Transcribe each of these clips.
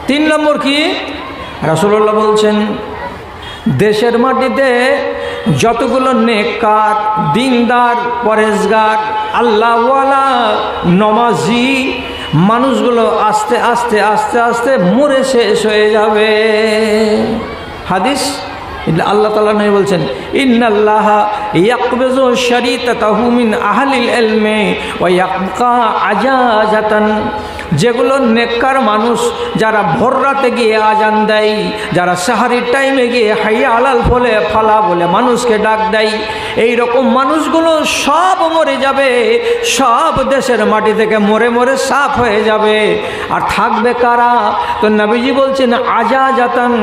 তিন নম্বর কি? রাসূলুল্লাহ বলছেন দেশের মাটিতে যতগুলো নেককার, দিনদার, পরেজগার, আল্লাহওয়ালা, নমাজি মানুষগুলো আস্তে আস্তে আস্তে আস্তে মরে শেষ হয়ে যাবে। হাদিস আল্লাহ তাআলা নবী বলছেন ইন্নাল্লাহা ইয়াকবিজু শারীতাতাহু মিন আহলিল ইলমি ওয়া ইয়াবকা আজাজাতান। যেগুলো নেককার মানুষ যারা ভোর রাতে গিয়ে আজান দেয়, যারা সাহারির টাইমে গিয়ে হাইয়া আলাল বলে ফালা বলে মানুষকে ডাক দেয়, এই রকম মানুষগুলো সব মরে যাবে, সব দেশের মাটি থেকে মরে মরে সাফ হয়ে যাবে। আর থাকবে কারা? তো নবীজি বলছেন আজাজাতান,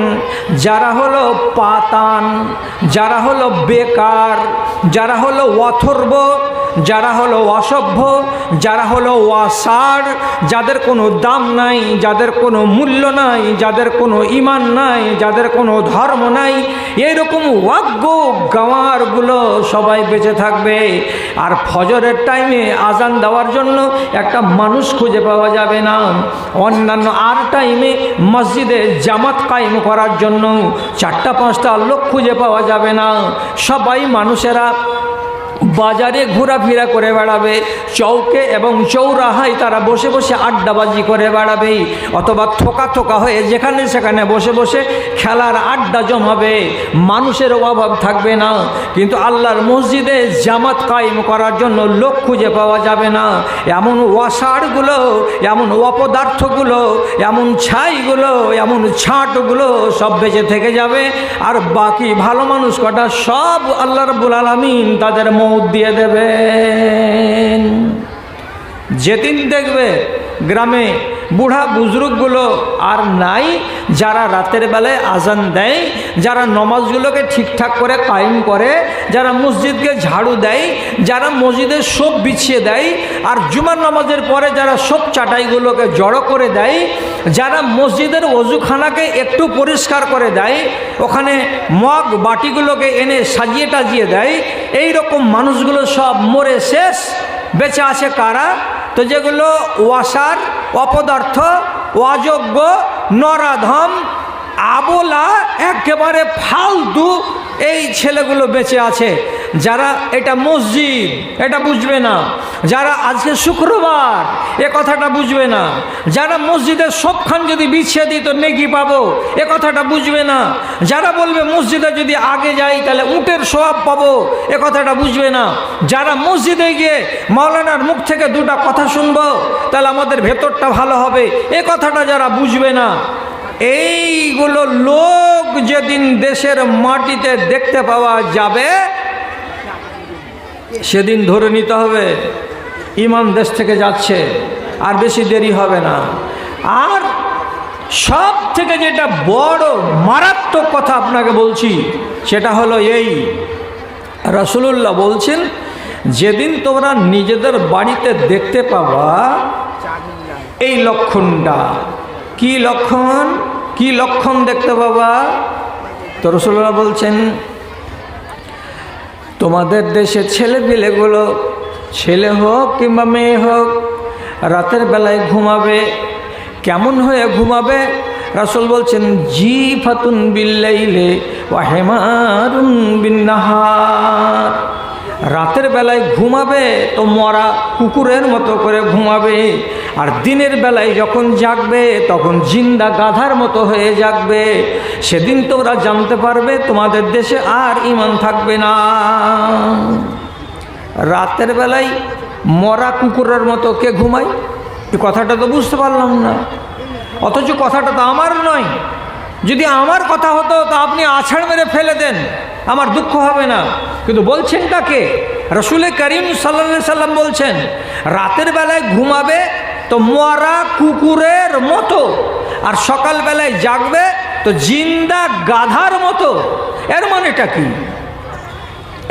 যারা হলো পাতান, যারা হলো বেকার, যারা হলো অথর্ব, যারা হলো অসভ্য, যারা হলো ওয়াসার, যাদের কোনো দাম নাই, যাদের কোনো মূল্য নাই, যাদের কোনো ঈমান নাই, যাদের কোনো ধর্ম নাই, এইরকম ওয়াগ্য গাওয়ারগুলো সবাই বেঁচে থাকবে। আর ফজরের টাইমে আজান দেওয়ার জন্য একটা মানুষ খুঁজে পাওয়া যাবে না। অন্যান্য আর টাইমে মসজিদে জামাত কায়েম করার জন্য 4-5টা লোক খুঁজে পাওয়া যাবে না। সবাই মানুষেরা বাজারে ঘোরাফেরা করে বেড়াবে, চৌকে এবং চৌরাহায় তারা বসে বসে আড্ডাবাজি করে বেড়াবে, অথবা থোকা থোকা হয়ে যেখানে সেখানে বসে বসে খেলার আড্ডা জমাবে। মানুষের অভাব থাকবে না, কিন্তু আল্লাহর মসজিদে জামাত কায়েম করার জন্য লোক খুঁজে পাওয়া যাবে না। এমন ওয়াসারগুলো, এমন অপদার্থগুলো, এমন ছাইগুলো, এমন ছাঁটগুলো সব বেঁচে থেকে যাবে। আর বাকি ভালো মানুষ কটা সব আল্লাহ রাব্বুল আলামিন তাদের মৌত দিয়ে দেবেন। যেদিন দেখবে গ্রামে বুড়া বুজরুকগুলো আর নাই, যারা রাতের বেলায় আজান দেয়, যারা নমাজগুলোকে ঠিকঠাক করে কায়েম করে, যারা মসজিদকে ঝাড়ু দেয়, যারা মসজিদে সব বিছিয়ে দেয়, আর জুমার নামাজের পরে যারা সব চাটাইগুলোকে জড়ো করে দেয়, যারা মসজিদের ওযুখানাকে একটু পরিষ্কার করে দেয়, ওখানে মগ বাটিগুলোকে এনে সাজিয়ে টাজিয়ে দেয়, এই রকম মানুষগুলো সব মরে শেষ। বেঁচে আছে কারা? তো যেগুলো ওয়াসার, অপদার্থ, অযোগ্য, নরাধম, আবোলা, একেবারে ফালতু, এই ছেলেগুলো বেঁচে আছে। যারা এটা মসজিদ এটা বুঝবে না, যারা আজকে শুক্রবার এ কথাটা বুঝবে না, যারা মসজিদের সবখান যদি বিছিয়ে দিই তো নেকি পাবো এ কথাটা বুঝবে না, যারা বলবে মসজিদে যদি আগে যাই তাহলে উটের সওয়াব পাবো এ কথাটা বুঝবে না, যারা মসজিদে গিয়ে মাওলানার মুখ থেকে দুটা কথা শুনবো তাহলে আমাদের ভেতরটা ভালো হবে এ কথাটা যারা বুঝবে না, এইগুলো লোক যেদিন দেশের মাটিতে দেখতে পাওয়া যাবে সেদিন ধরে নিতে হবে ঈমান দেশ থেকে যাচ্ছে, আর বেশি দেরি হবে না। আর সব থেকে যেটা বড় মারাত্মক কথা আপনাকে বলছি সেটা হলো এই, রাসূলুল্লাহ বলছেন যেদিন তোমরা নিজেদের বাড়িতে দেখতে পাবা এই লক্ষণটা। কি লক্ষণ? কি লক্ষণ দেখতে পাবা? তো রাসূলুল্লাহ বলছেন তোমাদের দেশে ছেলেপিলেগুলো, ছেলে হোক কিংবা মেয়ে হোক, রাতের বেলায় ঘুমাবে। কেমন হয়ে ঘুমাবে? রাসূল বলছেন জিফাতুন বিল্লাইলে ওয়া হিমারুন বিন্নাহার। রাতের বেলায় ঘুমাবে তো মরা কুকুরের মতো করে ঘুমাবে, আর দিনের বেলায় যখন জাগবে তখন জিন্দা গাধার মতো হয়ে জাগবে। সেদিন তোমরা জানতে পারবে তোমাদের দেশে আর ঈমান থাকবে না। রাতের বেলায় মরা কুকুরের মতো কে ঘুমায়? এই কথাটা তো বুঝতে পারলাম না, অথচ কথাটা তো আমার নয়। যদি আমার কথা হতো তো আপনি আছাড় মেরে ফেলে দেন, আমার দুঃখ হবে না। কিন্তু বলছেন কাকে? রাসূল করিম সাল্লাল্লাহু আলাইহি সাল্লাম বলছেন রাতের বেলায় ঘুমাবে তো মরা কুকুরের মতো, আর সকালবেলায় জাগবে তো জিন্দা গাধার মতো। এর মানেটা কি?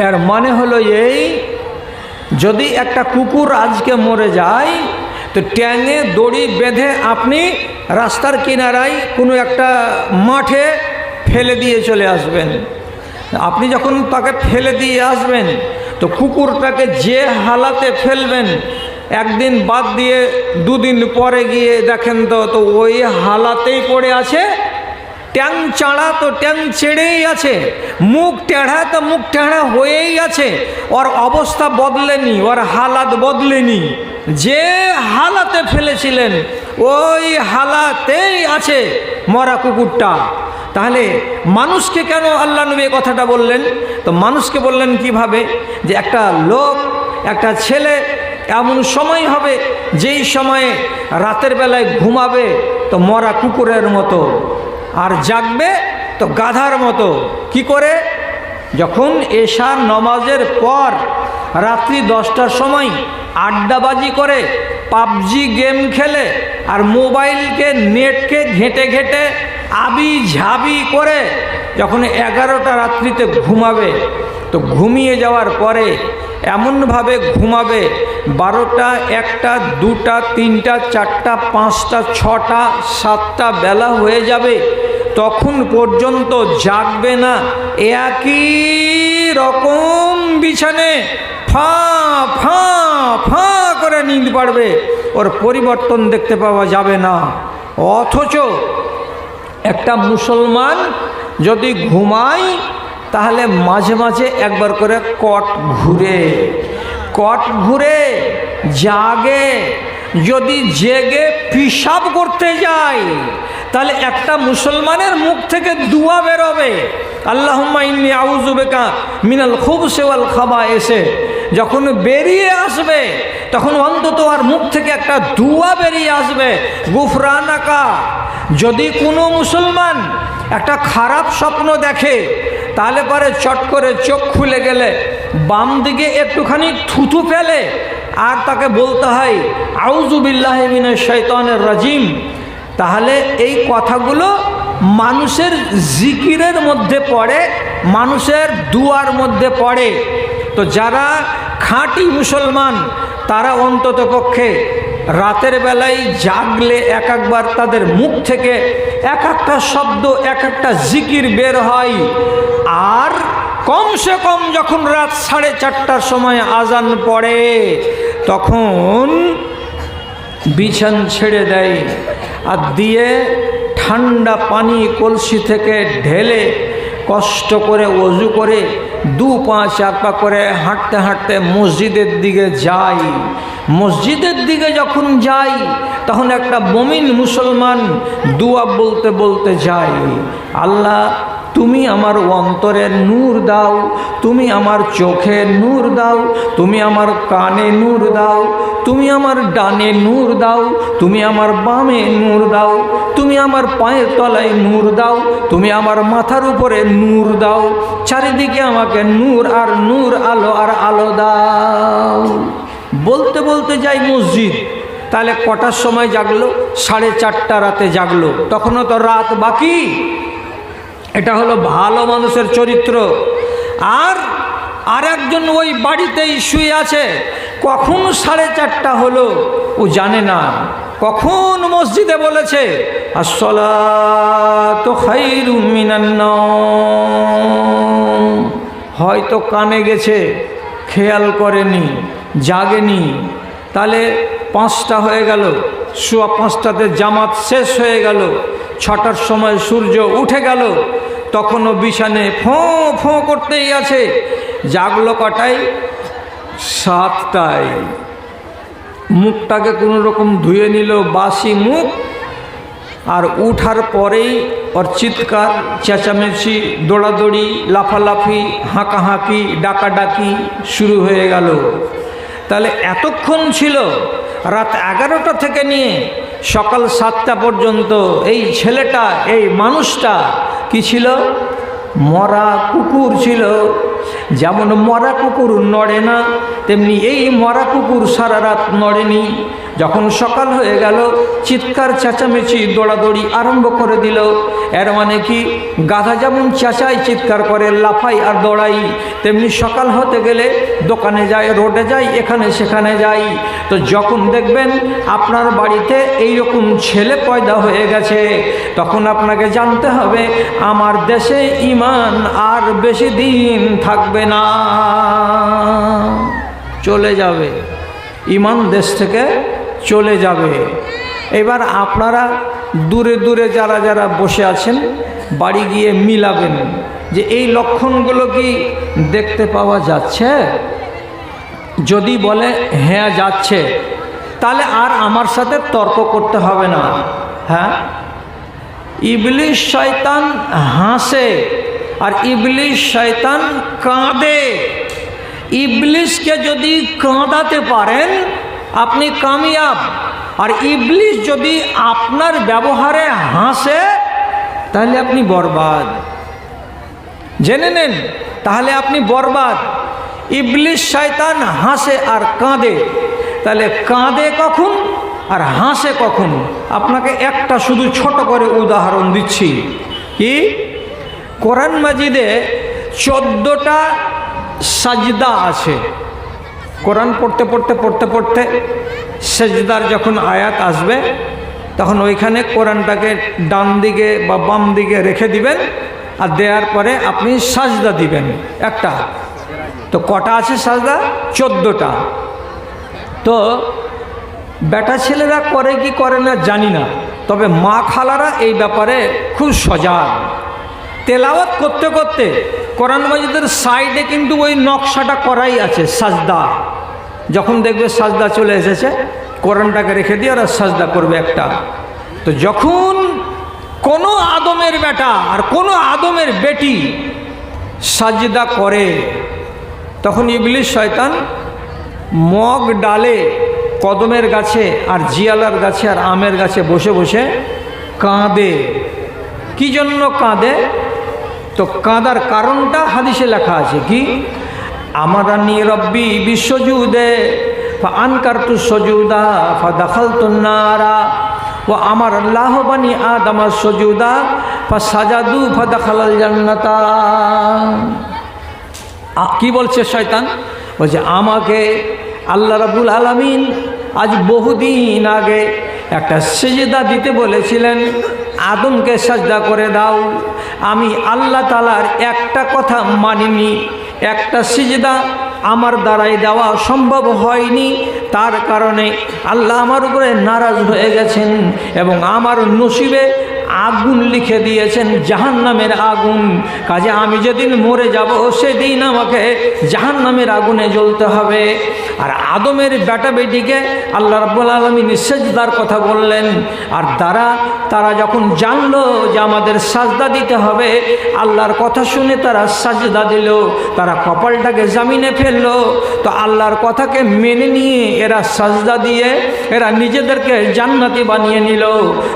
এর মানে হলো এই, যদি একটা কুকুর আজকে মরে যায় তো ট্যাঙে দড়ি বেঁধে আপনি রাস্তার কিনারায় কোনো একটা মাঠে ফেলে দিয়ে চলে আসবেন। আপনি যখন তাকে ফেলে দিয়ে আসবেন তো কুকুরটাকে যে হালাতে ফেলবেন একদিন বাদ দিয়ে দুদিন পরে গিয়ে দেখেন তো ওই হালাতেই পড়ে আছে, ট্যাং চাড়া তো ট্যাং ছেড়েই আছে, মুখ টেढ़া তো মুখ টেढ़া হয়েই আছে। ওর অবস্থা বদলেনি, ওর হালাত বদলেনি। যে হালাতে ফেলেছিলেন ওই হালাতেই আছে মরা কুকুরটা। তাহলে মানুষকে কেন আল্লাহ নবী কথাটা বললেন? তো মানুষকে বললেন কিভাবে? যে একটা লোক, একটা ছেলে এমন সময় হবে যেই সময়ে রাতের বেলায় ঘুমাবে তো মরা কুকুরের মতো, আর জাগবে তো গাধার মতো। কি করে? যখন এশার নমাজের পর রাত্রি 10টার সময় আড্ডাবাজি করে, পাবজি গেম খেলে, আর মোবাইলকে নেটকে ঘেঁটে ঘেঁটে আবি ঝাবি করে যখন 11টা রাত্রিতে ঘুমাবে, তো ঘুমিয়ে যাওয়ার পরে এমনভাবে ঘুমাবে 12টা, 1টা, 2টা, 3টা, 4টা, 5টা, 6টা, 7টা বেলা হয়ে যাবে, তখন পর্যন্ত জাগবে না। একই রকম বিছানে ফা ফা ফা করে নিতে পারবে, ওর পরিবর্তন দেখতে পাওয়া যাবে না। অথচ একটা মুসলমান যদি ঘুমায় তাহলে মাঝে মাঝে একবার করে কট ঘুরে জাগে। যদি জেগে পিশাব করতে যায় তাহলে একটা মুসলমানের মুখ থেকে দুয়া বেরোবে, আল্লাহুম্মা ইন্নী আউযু বিকা মিনাল খুবসি ওয়াল খাবায়েসে। যখন বেরিয়ে আসবে তখন অন্তত আর মুখ থেকে একটা দুয়া বেরিয়ে আসবে, গুফরানাকা। যদি কোনো মুসলমান একটা খারাপ স্বপ্ন দেখে তাহলে পরে চট করে চোখ খুলে গেলে বাম দিকে একটুখানি থুথু ফেলে আর তাকে বলতে হয় আউযু বিল্লাহি মিনাশ শাইতানির রাজিম। তাহলে এই কথাগুলো মানুষের জিকিরের মধ্যে পড়ে, মানুষের দুয়ার মধ্যে পড়ে। তো যারা খাঁটি মুসলমান তারা অন্তত পক্ষে রাতের বেলায় জাগলে এক একবার তাদের মুখ থেকে এক একটা শব্দ, এক একটা জিকির বের হয়। আর কমসে কম যখন রাত 4:30টার সময় আজান পড়ে তখন বিছান ছেড়ে দেয় আর দিয়ে ঠান্ডা পানি কলসি থেকে ঢেলে কষ্ট করে ওযু করে 2 পা 4 পা করে হাঁটতে হাঁটতে মসজিদের দিকে যাই। মসজিদের দিকে যখন যাই তখন একটা মুমিন মুসলমান দুয়া বলতে বলতে যায়, আল্লাহ তুমি আমার অন্তরে নূর দাও, তুমি আমার চোখে নূর দাও, তুমি আমার কানে নূর দাও, তুমি আমার ডানে নূর দাও, তুমি আমার বামে নূর দাও, তুমি আমার পায়ের তলায় নূর দাও, তুমি আমার মাথার উপরে নূর দাও, চারিদিকে আমাকে নূর আর নূর, আলো আর আলো দাও। বলতে বলতে যাই মসজিদ। তাহলে কটার সময় জাগলো? 4:30 রাতে জাগলো, তখনও তো রাত বাকি। এটা হলো ভালো মানুষের চরিত্র। আর একজন ওই বাড়িতেই শুয়ে আছে, কখন 4:30 হলো ও জানে না, কখন মসজিদে বলেছে আসসালাতু খায়রুম মিনান নাওম, হয়তো কানে গেছে, খেয়াল করেনি, জাগেনি। তাহলে 5টা হয়ে গেল, 5:15টাতে জামাত শেষ হয়ে গেল, 6টার সময় সূর্য উঠে গেল, তখনও বিছানে ফোঁ ফোঁ করতেই আছে। জাগলো কটায়? 7টায়। মুখটাকে কোনো রকম ধুয়ে নিল, বাসি মুখ। আর উঠার পরেই ওর চিৎকার, চেঁচামেচি, দৌড়াদৌড়ি, লাফালাফি, হাঁকাহাঁকি, ডাকাডাকি শুরু হয়ে গেল। তাহলে এতক্ষণ ছিল রাত 11টা থেকে নিয়ে সকাল 7টা পর্যন্ত এই ছেলেটা, এই মানুষটা কি ছিল? মরা কুকুর ছিল। যেমন মরা কুকুর নড়ে না, তেমনি এই মরা কুকুর সারা রাত নড়েনি। যখন সকাল হয়ে গেল চিৎকার, চেঁচামেচি, দৌড়াদৌড়ি আরম্ভ করে দিল। এর মানে কি? গাধা যেমন চেঁচায়, চিৎকার করে, লাফাই আর দৌড়াই, তেমনি সকাল হতে গেলে দোকানে যায়, রোডে যায়, এখানে সেখানে যায়। তো যখন দেখবেন আপনার বাড়িতে এইরকম ছেলে পয়দা হয়ে গেছে, তখন আপনাকে জানতে হবে আমার দেশে ঈমান আর বেশি দিন থাকবে না, চলে যাবে। ঈমান দেশ থেকে চলে যাবে। এবার আপনারা দূরে দূরে যারা যারা বসে আছেন বাড়ি গিয়ে মিলাবেন যে এই লক্ষণগুলো কি দেখতে পাওয়া যাচ্ছে। যদি বলে হ্যাঁ যাচ্ছে, তাহলে আর আমার সাথে তর্ক করতে হবে না। হ্যাঁ, ইবলিশ শয়তান হাসে আর ইবলিশ শয়তান কাঁদে। ইবলিশকে যদি কাঁদাতে পারেন আপনি কামিয়াব, আর ইবলিশ যদি আপনার ব্যবহারে হাসে তাহলে আপনি বরবাদ। জেনে নেন, তাহলে আপনি বরবাদ। ইবলিশ শয়তান হাসে আর কাঁদে, তাহলে কাঁদে কখন আর হাসে কখন? আপনাকে একটা শুধু ছোট করে উদাহরণ দিচ্ছি। কি? কোরআন মাজিদে 14টা সাজদা আছে। কোরআন পড়তে পড়তে পড়তে পড়তে সেজদার যখন আয়াত আসবে তখন ওইখানে কোরআনটাকে ডান দিকে বা বাম দিকে রেখে দিবেন, আর দেওয়ার পরে আপনি সাজদা দিবেন একটা। তো কটা আছে সাজদা? 14টা। তো বেটা ছেলেরা করে কি করে না জানি না, তবে মা খালারা এই ব্যাপারে খুব সজাগ। তেলাওয়াত করতে করতে কোরআন মাজিদের সাইডে কিন্তু ওই নকশাটা করাই আছে সাজদা। যখন দেখবে সাজদা চলে এসেছে, কোরআনটাকে রেখে দিয়ে ওরা সাজদা করবে একটা। তো যখন কোনো আদমের বেটা আর কোনো আদমের বেটি সাজদা করে, তখন ইবলিশ শয়তান মগ ডালে কদমের গাছে আর জিয়ালার গাছে আর আমের গাছে বসে বসে কাঁদে। কি জন্য কাঁদে? তো কাঁদার কারণটা হাদিসে লেখা আছে। কি? আমারানি রব্বি বিশ্বজুদে ফাআনকারতু সুজুদা ফাদাখালতুন নারা ওয়া আমার আল্লাহু বানি আদম সুজুদা ফাসাজাদু ফাদাখালাল জান্নাতা। কি বলছে শয়তান? বলছে আমাকে আল্লাহ রাব্বুল আলামিন আজ বহুদিন আগে একটা সিজদা দিতে বলেছিলেন, আদমকে সাজদা করে দাও। আমি আল্লাহ তাআলার একটা কথা মানিনি, একটা সিজদা আমার দ্বারাই দেওয়া সম্ভব হয়নি। তার কারণে আল্লাহ আমার উপরে নারাজ হয়ে গেছেন এবং আমার নসিবে আগুন লিখে দিয়েছেন, জাহান্নামের আগুন। কাজে আমি যেদিন মরে যাব সেদিন আমাকে জাহান্নামের আগুনে জ্বলতে হবে। আর আদমের বেটা বেটিকে আল্লাহ রাব্বুল আলামিন সিজদার কথা বললেন, আর তারা যখন জানলো যে আমাদের সাজদা দিতে হবে, আল্লাহর কথা শুনে তারা সাজদা দিল, তারা কপালটাকে জমিনে ফেললো। তো আল্লাহর কথাকে মেনে নিয়ে এরা সাজদা দিয়ে এরা নিজেদেরকে জান্নাতি বানিয়ে নিল।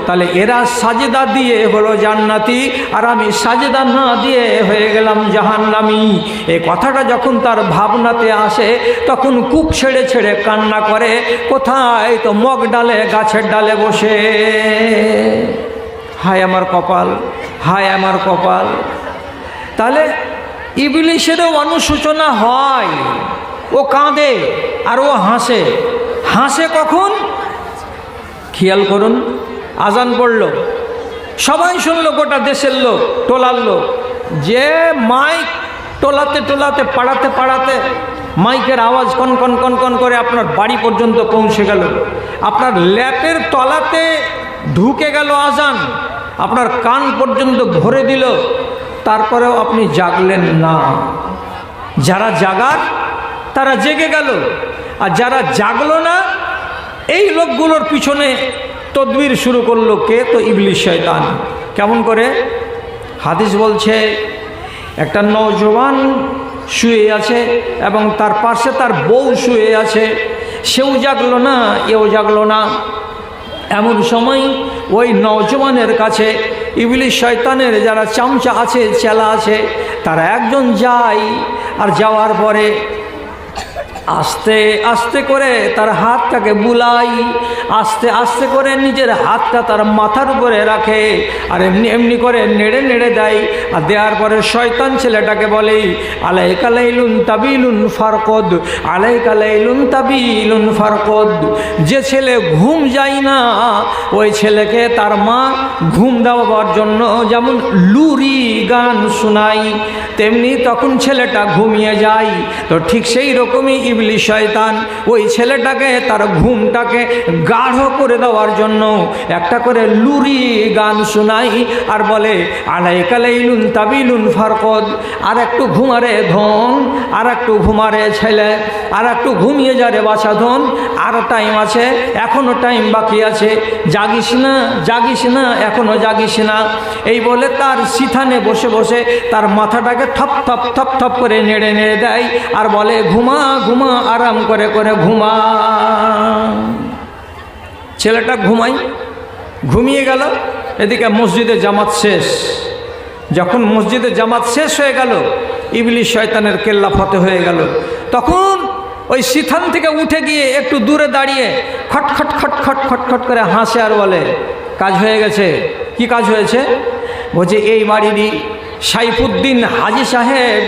তাহলে এরা সাজদা দিয়ে হলো জান্নাতি, আর আমি সাজদা না দিয়ে হয়ে গেলাম জাহান্নামী। এই কথাটা যখন তার ভাবনাতে আসে তখন কুক ছেড়ে ছেড়ে কান্না করে। কোথায়? তো মগ ডালে, গাছের ডালে বসে। হায় আমার কপাল, হায় আমার কপাল। তাহলে ইবলিশেরও অনুশোচনা হয়, ও কাঁদে আর ও হাসে। হাসে কখন? খেয়াল করুন, আজান পড়ল, সবাই শুনলো, গোটা দেশের লোক, টোলার লোক, যে মাইক টোলাতে টোলাতে পাড়াতে পাড়াতে মাইকের আওয়াজ কন কন কন কন করে আপনার বাড়ি পর্যন্ত পৌঁছে গেল, আপনার ল্যাপের তলাতে ঢুকে গেল আজান, আপনার কান পর্যন্ত ভরে দিল, তারপরেও আপনি জাগলেন না। যারা জাগার তারা জেগে গেল, আর যারা জাগলো না এই লোকগুলোর পিছনে তদবির শুরু করলো কে? তো ইবলিশ শয়তান। কেমন করে? হাদিস বলছে একটা নওজওয়ান শুয়ে আছে এবং তার পাশে তার বউ শুয়ে আছে, সেও জাগলো না এও জাগলো না। এমন সময় ওই নওজওয়ানের কাছে ইবলিশ শয়তানের যারা চামচা আছে, চেলা আছে, তারা একজন যায়, আর যাওয়ার পরে আস্তে আস্তে করে তার হাতটাকে বুলাই, আস্তে আস্তে করে নিজের হাতটা তার মাথার উপরে রাখে, আর এমনি এমনি করে নেড়ে নেড়ে দেয়। আর দেওয়ার পরে শয়তান ছেলেটাকে বলে, আলাইকা লাইলুন তাবিলুন ফারকদ, আলাইকা লাইলুন তাবিলুন ফারকদ। যে ছেলে ঘুম যায় না ওই ছেলেকে তার মা ঘুম দেওয়ার জন্য যেমন লুরি গান শোনায়, তেমনি তখন ছেলেটা ঘুমিয়ে যায়। তো ঠিক সেই রকমই ইবলিস শয়তান ওই ছেলেটাকে তার ঘুমটাকে গাঢ় করে দেওয়ার জন্য একটা করে লুরি গান শোনাই আর বলে আলাইকা লাইলুন তাবিলুন ফারকদ, আর একটু ঘুমারে ধন, আর একটু ঘুমারে ছেলে, আর একটু ঘুমিয়ে যা রে বাছা ধন, আর টাইম আছে, এখনো টাইম বাকি আছে, জাগিস না জাগিস না, এখনো জাগিস না। এই বলে তার সিথানে বসে বসে তার মাথাটাকে থপ থপ থপ থপ করে নেড়ে নেড়ে দেয় আর বলে ঘুমা ঘুমা, আরাম করে করে ঘুমা। ছেলেটা ঘুমাই, ঘুমিয়ে গেল। এদিকে মসজিদে জামাত শেষ। যখন মসজিদে জামাত শেষ হয়ে গেল, ইবলিস শয়তানের কেল্লা ফতে হয়ে গেল, তখন ওই সিথান থেকে উঠে গিয়ে একটু দূরে দাঁড়িয়ে খটখট খটখট খটখট করে হাসে আর বলে কাজ হয়ে গেছে। কি কাজ হয়েছে? বলছে এই বাড়িরই সাইফুদ্দিন হাজি সাহেব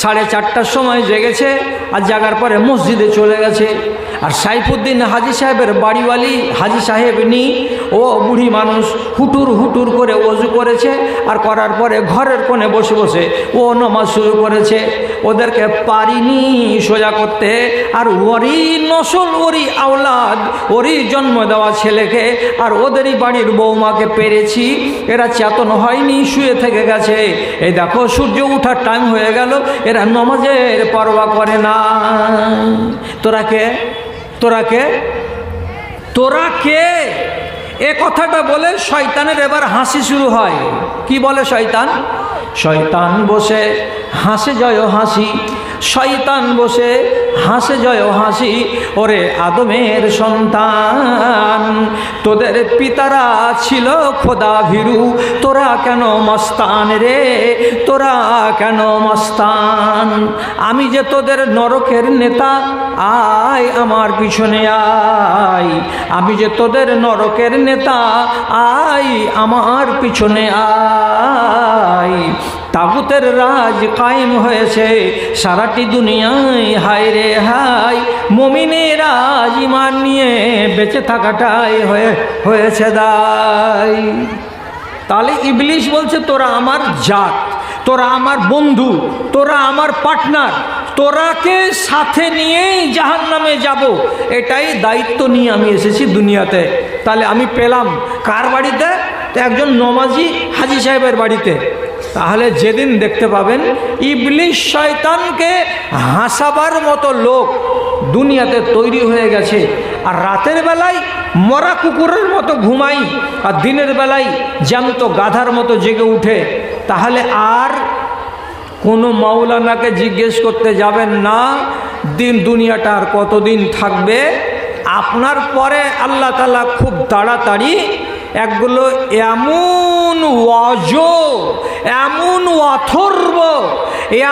4:30টার সময় জেগেছে আর জাগার পরে মসজিদে চলে গেছে। আর সাইফুদ্দিন হাজি সাহেবের বাড়িওয়ালি হাজি সাহেব নি, ও বুড়ি মানুষ হুটুর হুটুর করে ওযু করেছে আর করার পরে ঘরের কোণে বসে বসে ও নামাজ শুরু করেছে। ওদেরকে পারিনি সোজা করতে, আর ওরই নসল, ওরই আওলাদ, ওরই জন্ম দেওয়া ছেলেকে আর ওদেরই বাড়ির বৌমাকে পেরেছি। এরা চেতন হয়নি, শুয়ে থেকে গেছে। এই দেখো সূর্য ওঠার টাইম হয়ে গেল, এরা নামাজের পরোয়া করে না। তোরা কে? তোরা কে? তোরা কে? এ কথাটা বলে শয়তানের এবার হাসি শুরু হয়। কি বলে শয়তান? শয়তান বসে হাসে জয় হাসি, শয়তান বসে হাসে জয় হাসি। ওরে আদমের সন্তান, তোদের পিতারা ছিল খোদা ভীরু, তোরা কেন মস্তান রে, তোরা কেন মস্তান? আমি যে তোদের নরকের নেতা, আয় আমার পিছনে আয়। আমি যে তোদের নরকের নেতা, আয় আমার পিছনে আয়। তাগুতের রাজ কায়েম হয়েছে সারাটি দুনিয়ায়, হায় রে হায়। মুমিনের রাজ ঈমান নিয়ে বেঁচে থাকাটাই হয়েছে দায়। তাহলে ইবলিস বলছে তোরা আমার জাত, তোরা আমার বন্ধু, তোরা আমার পার্টনার, তোরাকে সাথে নিয়েই জাহান্নামে যাব, এটাই দায়িত্ব নিয়ে আমি এসেছি দুনিয়াতে। তাহলে আমি পেলাম কার বাড়িতে? একজন নমাজি হাজি সাহেবের বাড়িতে। তাহলে যেদিন দেখতে পাবেন ইবলিস শয়তানকে হাসাবার মতো লোক দুনিয়াতে তৈরি হয়ে গেছে, আর রাতের বেলায় মরা কুকুরের মতো ঘুমাই আর দিনের বেলায় জ্যান্ত গাধার মতো জেগে উঠে, তাহলে আর কোনো মাওলানাকে জিজ্ঞেস করতে যাবেন না দুনিয়াটা আর কতদিন থাকবে। আপনার পরে আল্লাহ তাআলা খুব তাড়াতাড়ি একগুলো এমন ওয়াজ, এমন অথর্ব,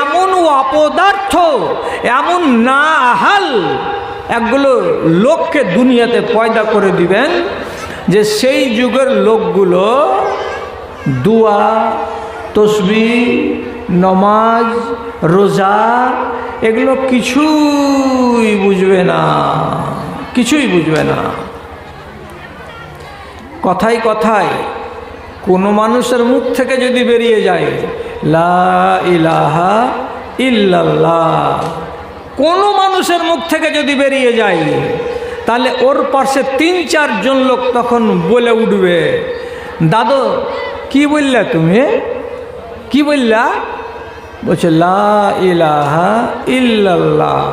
এমন অপদার্থ, এমন না আহাল একগুলো লোককে দুনিয়াতে পয়দা করে দিবেন যে সেই যুগের লোকগুলো দুয়া, তসবিহ, নমাজ, রোজা এগুলো কিছুই বুঝবে না, কিছুই বুঝবে না। কথায় কথায় কোনো মানুষের মুখ থেকে যদি বেরিয়ে যায় লা ইলাহা ইল্লাল্লাহ, কোনো মানুষের মুখ থেকে যদি বেরিয়ে যায়, তাহলে ওর পাশে 3-4 জন লোক তখন বলে উঠবে, দাদু কি বললা তুমি? কি বললা? বলছে লা ইলাহা ইল্লাল্লাহ।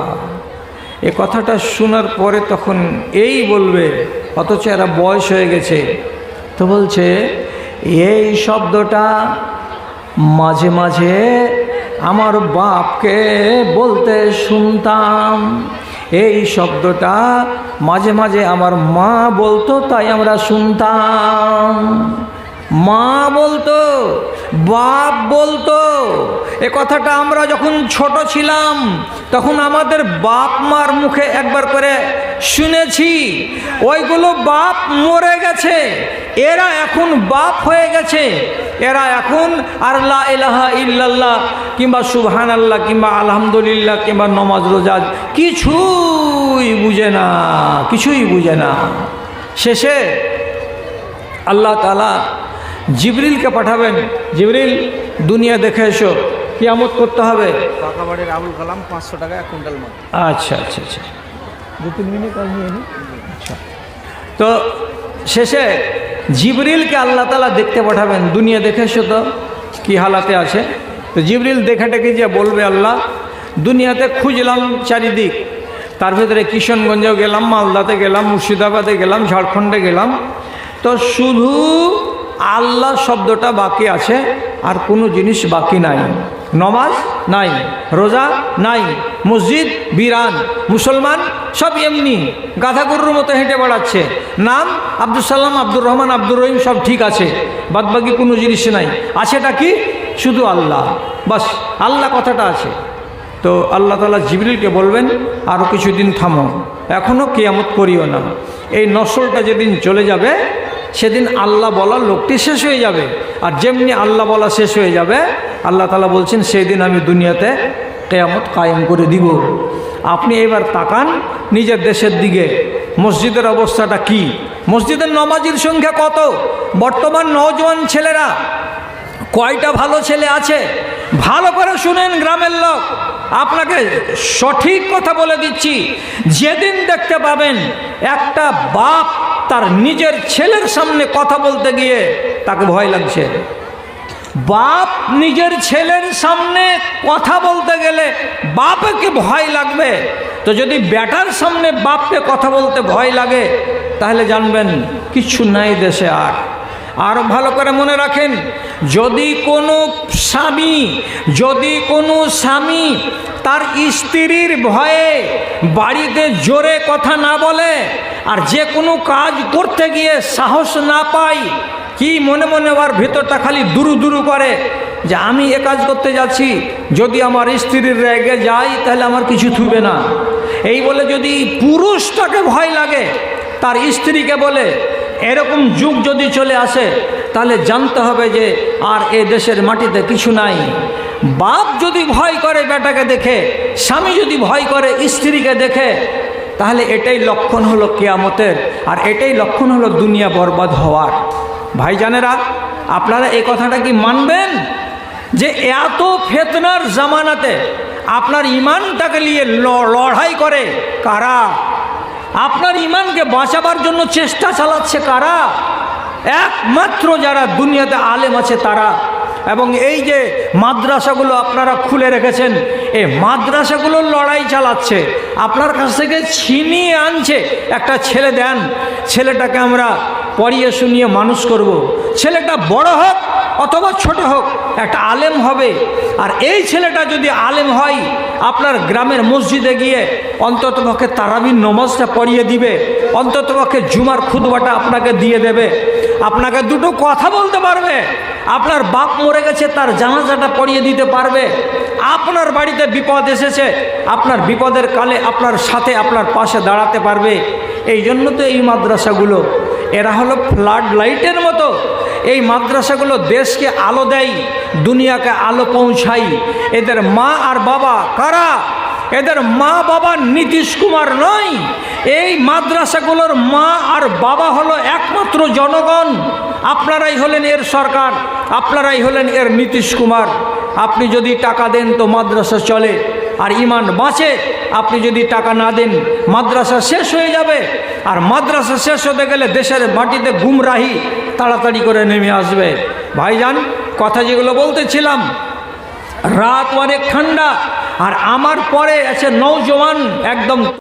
এ কথাটা শোনার পরে তখন এই বলবে, অথচ এরা বয়স হয়ে গেছে, তো বলছে এই শব্দটা মাঝে মাঝে আমার বাপকে বলতে শুনতাম, এই শব্দটা মাঝে মাঝে আমার মা বলতো, তাই আমরা শুনতাম। মা বলতো, বাপ বলতো, এ কথাটা আমরা যখন ছোট ছিলাম তখন আমাদের বাপ মার মুখে একবার করে শুনেছি। ওইগুলো বাপ মরে গেছে, এরা এখন বাপ হয়ে গেছে, এরা এখন আর লা ইলাহা ইল্লাল্লাহ কিংবা সুবহানাল্লাহ কিংবা আলহামদুলিল্লাহ কিংবা নমাজ রোজা কিছুই বুঝে না, কিছুই বুঝে না। শেষে আল্লাহ তাআলা জিবরিলকে পাঠাবেন, জিবরিল দুনিয়া দেখে এসো। কিয়ামত করতে হবে। পাকাবাড়ির আবুল কালাম 500 টাকা 1 কুইন্টাল মাল। আচ্ছা আচ্ছা আচ্ছা, 2-3 মিনিট আর নিয়ে নিই। আচ্ছা, তো শেষে জিবরিলকে আল্লাহ তাআলা দেখতে পাঠাবেন, দুনিয়া দেখেছো তো কি হালাতে আছে। তো জিবরিল দেখে টেকে যে বলবে, আল্লাহ দুনিয়াতে খুঁজলাম চারিদিক, তার ভিতরে কিশনগঞ্জেও গেলাম, মালদাতে গেলাম, মুর্শিদাবাদে গেলাম, ঝাড়খণ্ডে গেলাম, তো শুধু আল্লাহ শব্দটা বাকি আছে, আর কোনো জিনিস বাকি নাই। নমাজ নাই, রোজা নাই, মসজিদ বিরান, মুসলমান সব এমনি গাধা গরুর মতো হেঁটে বেড়াচ্ছে। নাম আব্দুল সালাম, আব্দুর রহমান, আব্দুর রহিম সব ঠিক আছে, বাদবাকি কোনো জিনিস নাই। আছেটা কি? শুধু আল্লাহ, বাস আল্লাহ কথাটা আছে। তো আল্লাহ তাআলা জিবরিলকে বলবেন, আরও কিছুদিন থামো, এখনও কিয়ামত করিও না। এই নসলটা যেদিন চলে যাবে সেদিন আল্লাহ বলার লোকটি শেষ হয়ে যাবে। আর যেমনি আল্লাহ বলা শেষ হয়ে যাবে, আল্লাহ তাআলা বলছেন সেই দিন আমি দুনিয়াতে কিয়ামত কায়েম করে দিব। আপনি এবার তাকান নিজের দেশের দিকে, মসজিদের অবস্থাটা কি? মসজিদের নামাজির সংখ্যা কত? বর্তমান নওজোয়ান ছেলেরা কয়টা ভালো ছেলে আছে? ভালো করে শুনেন গ্রামের লোক, আপনাকে সঠিক কথা বলে দিচ্ছি। যেদিন দেখতে পাবেন একটা বাপ তার নিজের ছেলের সামনে কথা বলতে গিয়ে তাকে ভয় লাগছে, বাপ নিজের ছেলের সামনে কথা বলতে গেলে বাপকে ভয় লাগবে, তো যদি বেটার সামনে বাপকে কথা বলতে ভয় লাগে তাহলে জানবেন কিছু নাই দেশে। আর ভালো করে মনে রাখেন, যদি কোনো স্বামী তার স্ত্রীর ভয়ে বাড়িতে জোরে কথা না বলে, আর যে কোনো কাজ করতে গিয়ে সাহস না পায়, কি মনে মনে ওর ভিতরটা খালি দুরু দুরু করে যে আমি এ কাজ করতে যাচ্ছি, যদি আমার স্ত্রীর রেগে যাই তাহলে আমার কিছু থুবে না, এই বলে যদি পুরুষটাকে ভয় লাগে তার স্ত্রীকে বলে, এরকম যুগ যদি চলে আসে তাহলে জানতে হবে যে আর এ দেশের মাটিতে কিছু নাই। বাপ যদি ভয় করে বেটাকে দেখে, স্বামী যদি ভয় করে স্ত্রীকে দেখে, তাহলে এটাই লক্ষণ হলো কিয়ামতের, আর এটাই লক্ষণ হলো দুনিয়া বরবাদ হওয়ার। ভাইজানেরা, আপনারা এই কথাটা কি মানবেন যে এত ফিতনার জামানাতে আপনার ইমানটাকে নিয়ে লড়াই করে কারা? আপনার ইমানকে বাঁচাবার জন্য চেষ্টা চালাচ্ছে কারা? একমাত্র যারা দুনিয়াতে আলেম আছে তারা। এবং এই যে মাদ্রাসাগুলো আপনারা খুলে রেখেছেন, এই মাদ্রাসাগুলো লড়াই চালাচ্ছে, আপনার কাছ থেকে ছিনিয়ে আনছে। একটা ছেলে দেন, ছেলেটাকে আমরা পড়িয়ে শুনিয়ে মানুষ করব। ছেলেটা বড় হোক অথবা ছোট হোক, একটা আলেম হবে। আর এই ছেলেটা যদি আলেম হয়, আপনার গ্রামের মসজিদে গিয়ে অন্ততপক্ষে তারাবির নমাজটা পড়িয়ে দিবে, অন্ততপক্ষে জুমার খুতবাটা আপনাকে দিয়ে দেবে, আপনাকে দুটো কথা বলতে পারবে, আপনার বাপ মরে গেছে তার জানাজাটা পড়িয়ে দিতে পারবে, আপনার বাড়িতে বিপদ এসেছে আপনার বিপদের কালে আপনার সাথে আপনার পাশে দাঁড়াতে পারবে। এই জন্য তো এই মাদ্রাসাগুলো, এরা হলো ফ্লাড লাইটের মতো। এই মাদ্রাসাগুলো দেশকে আলো দেয়, দুনিয়াকে আলো পৌঁছায়। এদের মা আর বাবা কারা? এদের মা বাবা নীতিশ কুমার নয়, এই মাদ্রাসাগুলোর মা আর বাবা হলো একমাত্র জনগণ। আপনারাই হলেন এর সরকার, আপনারাই হলেন এর নীতিশ কুমার। আপনি যদি টাকা দেন তো মাদ্রাসা চলে আর ইমান বাঁচে, আপনি যদি টাকা না দেন মাদ্রাসা শেষ হয়ে যাবে। আর মাদ্রাসা শেষ হতে গেলে দেশের মাটিতে গুমরাহি তাড়াতাড়ি করে নেমে আসবে। ভাইজান, কথা যেগুলো বলতেছিলাম, রাত অনেক ঠান্ডা, আর আমার পরে আছে নওজোয়ান একদম